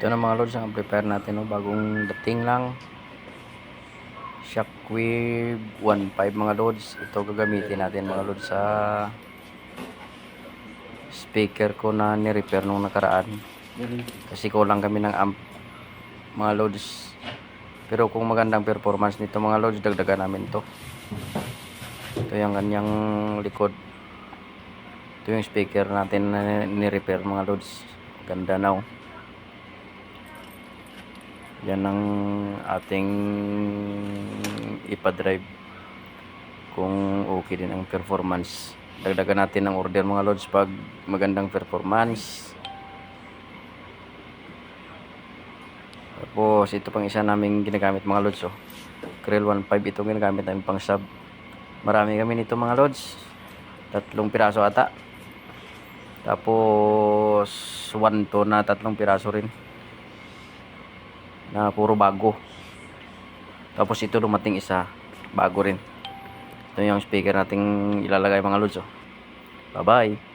Ito na mga lods ang prepare natin, no? Bagong dating lang. Shockwave 1.5 mga lods. Ito gagamitin natin mga lods sa speaker ko na ni-repair nung nakaraan. Kasi kulang kami ng amp mga lods. Pero kung magandang performance nito mga lods, dagdagan namin to. Ito yung kanyang likod. Ito yung speaker natin na ni-repair mga lods. Ganda na, oh. Yan ang ating ipa-drive kung okay din ang performance. Dagdagan natin ng order mga lods pag magandang performance. Tapos ito pang isa naming ginagamit mga lods, oh. Krell 1.5 ito ginagamit namin pang sub. Marami kami nito mga lods. 3 piraso ata. Tapos 1 to na 3 piraso rin. Na puro bago. Tapos ito dumating isa bago rin. Ito yung speaker nating ilalagay mga lods, oh. Bye bye.